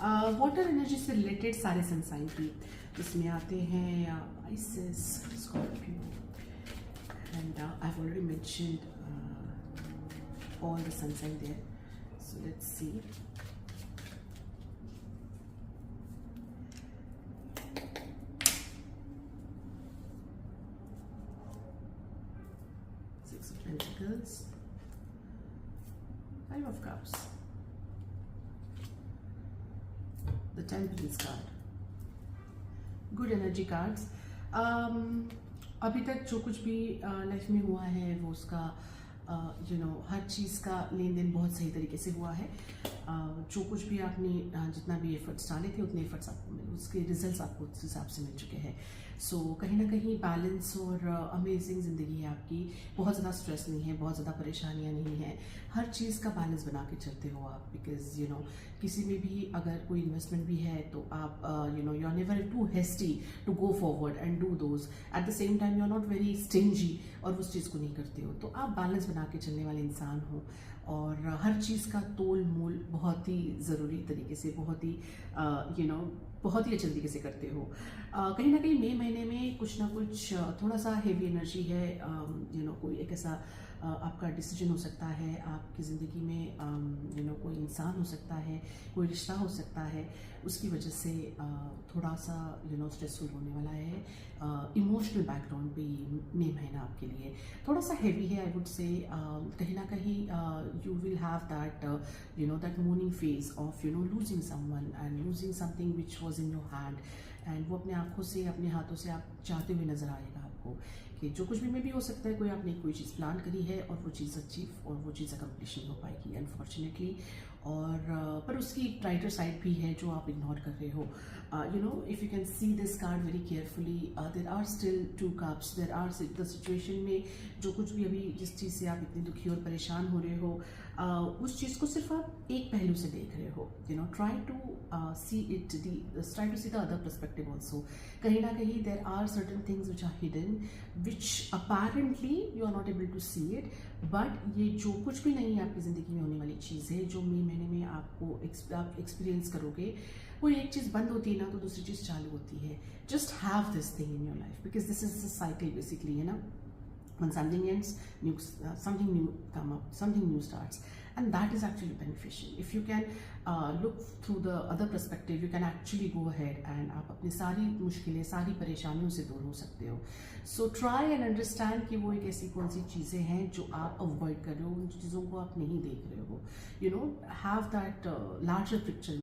Water energy से related सारे sun sign की, जिसमें आते हैं ISIS, Scorpio, and I have already mentioned all the sun sign there. So let's see. Six of Pentacles, Five of Cups, the Temperance card. Good energy cards. अभी तक जो कुछ भी लाइफ में हुआ है वो उसका हर चीज़ का लेन देन बहुत सही तरीके से हुआ है। जो कुछ भी आपने जितना भी एफर्ट्स डाले थे उतने एफर्ट्स आपको मिले, उसके रिजल्ट्स आपको उस हिसाब से मिल चुके हैं। सो कहीं ना कहीं बैलेंस और अमेजिंग ज़िंदगी है आपकी। बहुत ज़्यादा स्ट्रेस नहीं है, बहुत ज़्यादा परेशानियाँ नहीं हैं, हर चीज़ का बैलेंस बना के चलते हो आप। बिकॉज किसी में भी अगर कोई इन्वेस्टमेंट भी है तो आप you are never too hasty to go forward and do those. At the same time you are not very stingy और उस चीज़ को नहीं करते हो, तो आप बैलेंस बना के चलने वाले इंसान हो। और हर चीज़ का तोल मोल बहुत ही ज़रूरी तरीके से, बहुत ही बहुत ही अच्छे तरीके से करते हो। कहीं ना कहीं मई महीने में कुछ ना कुछ थोड़ा सा हेवी एनर्जी है। कोई एक ऐसा आपका डिसीजन हो सकता है आपकी ज़िंदगी में, कोई इंसान हो सकता है, कोई रिश्ता हो सकता है, उसकी वजह से थोड़ा सा स्ट्रेसफुल होने वाला है। इमोशनल बैकग्राउंड पे मई महीना आपके लिए थोड़ा सा हैवी है, आई वुड से। कहीं ना कहीं you will have that that morning phase of losing someone and losing something which was in your hand, and वो अपने आँखों से, अपने हाथों से आप चाहते हुए नजर आएगा आपको कि जो कुछ भी हो सकता है, कोई आपने कोई चीज़ प्लान करी है और वो चीज़ अचीव और वो चीज़ अकम्प्लिश हो पाएगी अनफॉर्चुनेटली। और पर उसकी ब्राइटर साइड भी है जो आप इग्नोर कर रहे हो। If you can see this card very carefully, there are still two cups, there are the situation में जो कुछ भी अभी जिस चीज़ से आप इतने दुखी और परेशान हो रहे हो, उस चीज़ को सिर्फ आप एक पहलू से देख रहे हो। Try to see it try to see the other perspective also. कहीं ना कहीं there are certain things which are hidden which apparently you are not able to see it, but ये जो कुछ भी नहीं है आपकी ज़िंदगी में होने वाली चीज़ है, जो मई महीने में आपको आप एक्सपीरियंस करोगे। कोई एक चीज़ बंद होती है ना तो दूसरी चीज़ चालू होती है। Just have this thing in your life because this is a cycle basically, है ना। When something ends, something new come up, something new starts, and that is actually beneficial. If you can look through the other perspective, you can actually go ahead and आप अपनी सारी मुश्किलें, सारी परेशानियों से दूर हो सकते हो। So try and understand कि वो एक ऐसी कौन सी चीज़ें हैं जो आप अवॉइड कर रहे हो, उन चीज़ों को आप नहीं देख रहे हो। Have that larger picture.